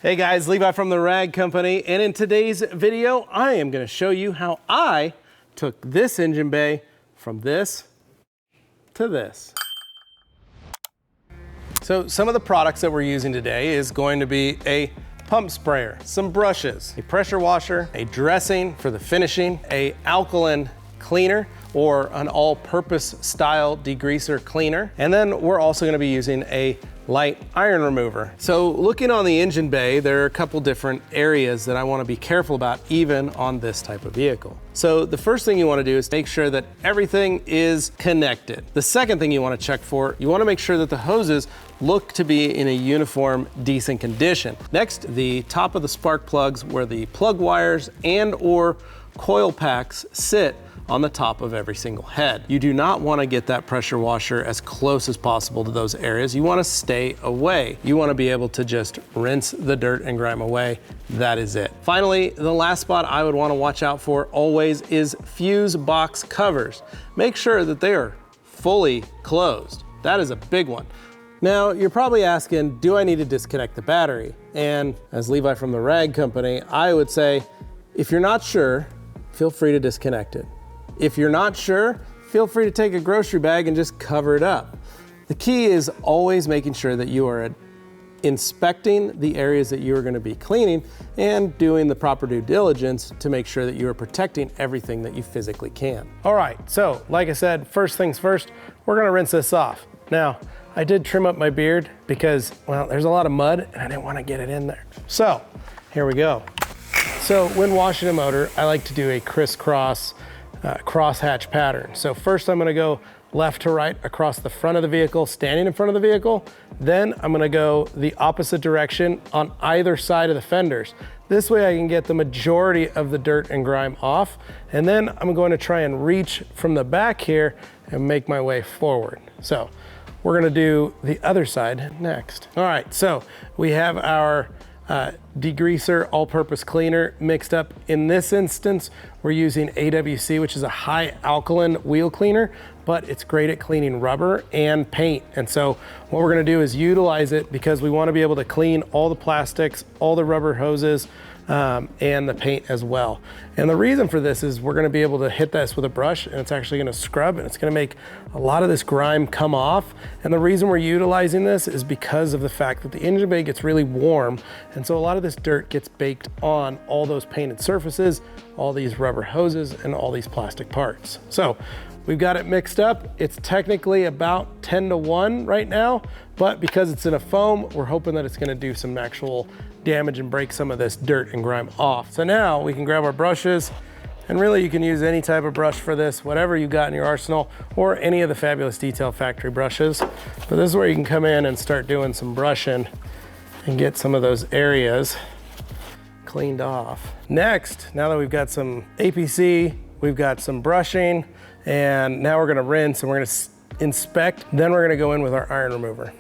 Hey guys, Levi from the Rag Company, and in today's video, I am going to show you how I took this engine bay from this to this. So some of the products that we're using today is going to be a pump sprayer, some brushes, a pressure washer, a dressing for the finishing, a alkaline cleaner or an all-purpose style degreaser cleaner, and then we're also going to be using a light iron remover. So looking on the engine bay, there are a couple different areas that I want to be careful about even on this type of vehicle. So the first thing you want to do is make sure that everything is connected. The second thing you want to check for, you want to make sure that the hoses look to be in a uniform, decent condition. Next, the top of the spark plugs where the plug wires and or coil packs sit on the top of every single head. You do not want to get that pressure washer as close as possible to those areas. You want to stay away. You want to be able to just rinse the dirt and grime away. That is it. Finally, the last spot I would want to watch out for always is fuse box covers. Make sure that they are fully closed. That is a big one. Now, you're probably asking, do I need to disconnect the battery? And as Levi from the Rag Company, I would say, if you're not sure, feel free to disconnect it. If you're not sure, feel free to take a grocery bag and just cover it up. The key is always making sure that you are inspecting the areas that you are going to be cleaning and doing the proper due diligence to make sure that you are protecting everything that you physically can. All right, so like I said, first things first, we're going to rinse this off. Now, I did trim up my beard because, well, there's a lot of mud and I didn't want to get it in there. So here we go. So when washing a motor, I like to do a crisscross crosshatch pattern. So first I'm gonna go left to right across the front of the vehicle, standing in front of the vehicle. Then I'm gonna go the opposite direction on either side of the fenders. This way I can get the majority of the dirt and grime off. And then I'm going to try and reach from the back here and make my way forward. So we're gonna do the other side next. All right, so we have our degreaser all-purpose cleaner mixed up. In this instance, we're using AWC, which is a high alkaline wheel cleaner, but it's great at cleaning rubber and paint. And so what we're gonna do is utilize it because we wanna be able to clean all the plastics, all the rubber hoses, and the paint as well. And the reason for this is we're gonna be able to hit this with a brush and it's actually gonna scrub and it's gonna make a lot of this grime come off. And the reason we're utilizing this is because of the fact that the engine bay gets really warm. And so a lot of this dirt gets baked on all those painted surfaces, all these rubber hoses, and all these plastic parts. So we've got it mixed up. It's technically about 10-to-1 right now, but because it's in a foam, we're hoping that it's gonna do some actual damage and break some of this dirt and grime off. So now we can grab our brushes, and really you can use any type of brush for this, whatever you got in your arsenal, or any of the Fabulous Detail Factory brushes. But this is where you can come in and start doing some brushing and get some of those areas cleaned off. Next, now that we've got some APC, we've got some brushing, and now we're gonna rinse and we're gonna inspect, then we're gonna go in with our iron remover.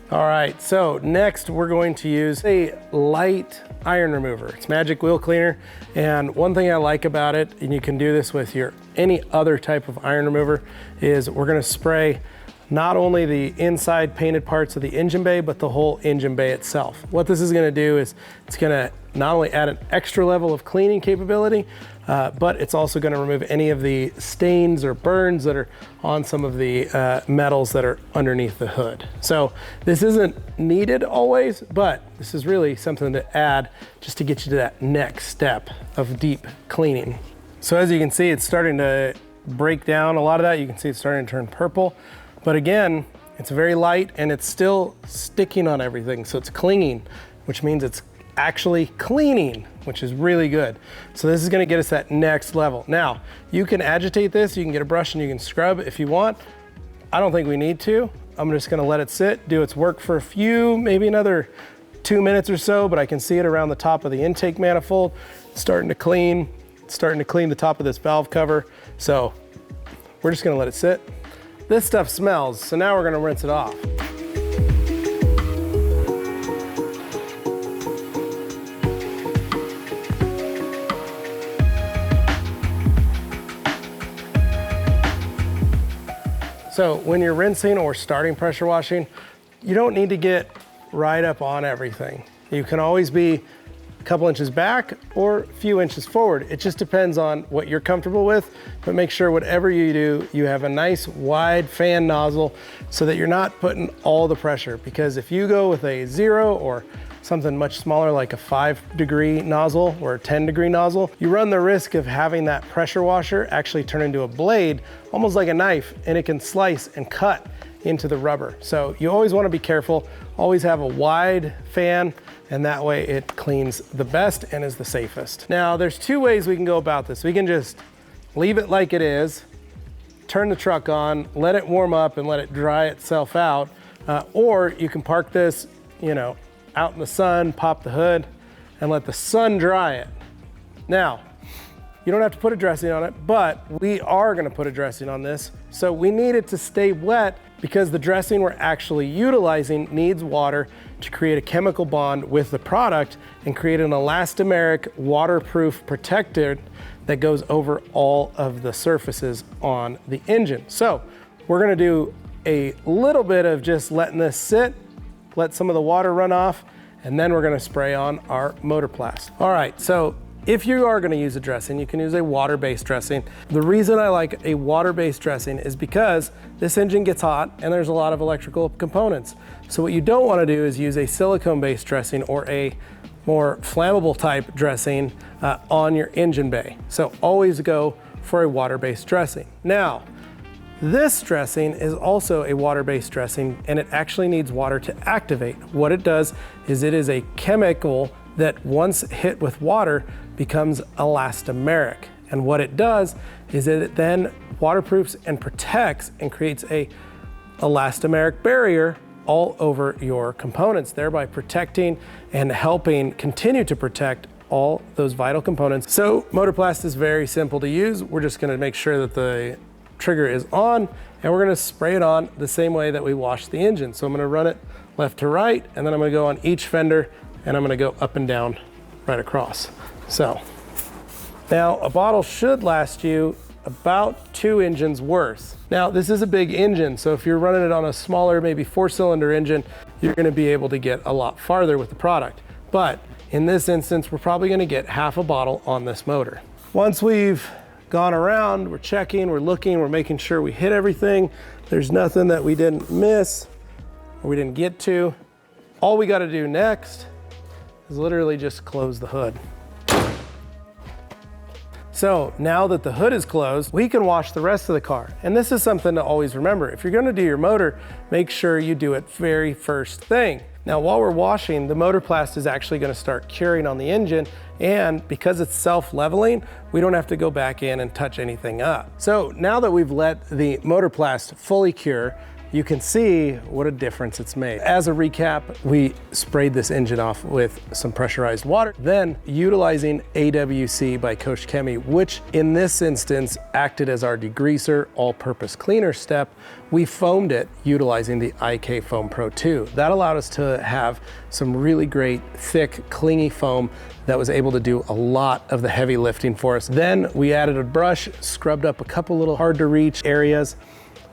All right, so next we're going to use a light iron remover. It's Magic Wheel Cleaner, and one thing I like about it, and you can do this with your any other type of iron remover, is we're gonna spray not only the inside painted parts of the engine bay, but the whole engine bay itself. What this is gonna do is it's gonna not only add an extra level of cleaning capability, but it's also gonna remove any of the stains or burns that are on some of the metals that are underneath the hood. So this isn't needed always, but this is really something to add just to get you to that next step of deep cleaning. So as you can see, it's starting to break down a lot of that. You can see it's starting to turn purple. But again, it's very light and it's still sticking on everything. So it's clinging, which means it's actually cleaning, which is really good. So this is gonna get us that next level. Now, you can agitate this, you can get a brush and you can scrub if you want. I don't think we need to. I'm just gonna let it sit, do its work for a few, maybe another 2 minutes or so, but I can see it around the top of the intake manifold, starting to clean the top of this valve cover. So we're just gonna let it sit. This stuff smells, so now we're gonna rinse it off. So when you're rinsing or starting pressure washing, you don't need to get right up on everything. You can always be a couple inches back or a few inches forward. It just depends on what you're comfortable with, but make sure whatever you do, you have a nice wide fan nozzle so that you're not putting all the pressure, because if you go with a 0 or something much smaller like a 5-degree nozzle or a 10-degree nozzle, you run the risk of having that pressure washer actually turn into a blade, almost like a knife, and it can slice and cut into the rubber. So you always want to be careful, always have a wide fan, and that way it cleans the best and is the safest. Now there's 2 ways we can go about this. We can just leave it like it is, turn the truck on, let it warm up and let it dry itself out, or you can park this, out in the sun, pop the hood, and let the sun dry it. Now, you don't have to put a dressing on it, but we are gonna put a dressing on this. So we need it to stay wet because the dressing we're actually utilizing needs water to create a chemical bond with the product and create an elastomeric waterproof protector that goes over all of the surfaces on the engine. So we're gonna do a little bit of just letting this sit, let some of the water run off, and then we're gonna spray on our Motorplast. All right, so if you are gonna use a dressing, you can use a water-based dressing. The reason I like a water-based dressing is because this engine gets hot and there's a lot of electrical components. So what you don't wanna do is use a silicone-based dressing or a more flammable type dressing on your engine bay. So always go for a water-based dressing. Now, this dressing is also a water-based dressing, and it actually needs water to activate. What it does is it is a chemical that once hit with water becomes elastomeric. And what it does is it then waterproofs and protects and creates a elastomeric barrier all over your components, thereby protecting and helping continue to protect all those vital components. So Motorplast is very simple to use. We're just gonna make sure that the trigger is on, and we're gonna spray it on the same way that we wash the engine. So I'm gonna run it left to right, and then I'm gonna go on each fender, and I'm gonna go up and down right across. So now a bottle should last you about 2 engines worth. Now this is a big engine, so if you're running it on a smaller, maybe 4-cylinder engine, you're gonna be able to get a lot farther with the product. But in this instance, we're probably gonna get half a bottle on this motor. Once we've gone around, we're checking, we're looking, we're making sure we hit everything. There's nothing that we didn't miss or we didn't get to. All we gotta do next is literally just close the hood. So now that the hood is closed, we can wash the rest of the car. And this is something to always remember. If you're gonna do your motor, make sure you do it very first thing. Now, while we're washing, the Motorplast is actually gonna start curing on the engine, and because it's self-leveling, we don't have to go back in and touch anything up. So now that we've let the Motorplast fully cure, you can see what a difference it's made. As a recap, we sprayed this engine off with some pressurized water, then utilizing AWC by Coach Chemi, which in this instance acted as our degreaser all-purpose cleaner step, we foamed it utilizing the IK Foam Pro 2. That allowed us to have some really great, thick, clingy foam that was able to do a lot of the heavy lifting for us. Then we added a brush, scrubbed up a couple little hard to reach areas,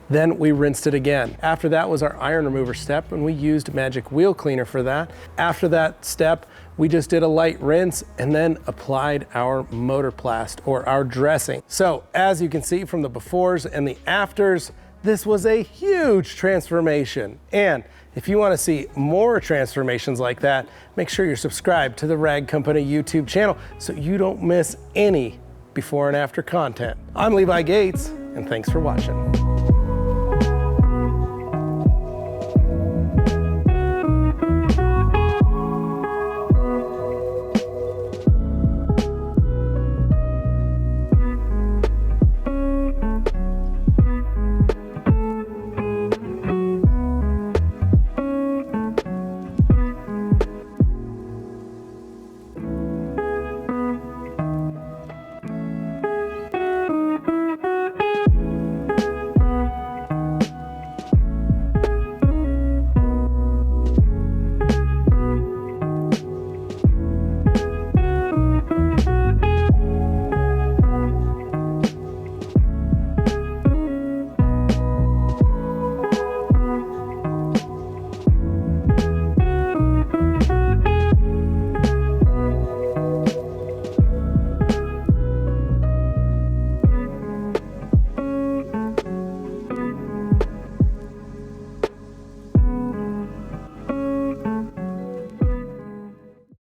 then we rinsed it again. After that was our iron remover step, and we used Magic Wheel Cleaner for that. After that step, we just did a light rinse and then applied our Motorplast or our dressing. So as you can see from the befores and the afters, this was a huge transformation. And if you want to see more transformations like that, make sure you're subscribed to the Rag Company YouTube channel so you don't miss any before and after content. I'm Levi Gates, and thanks for watching.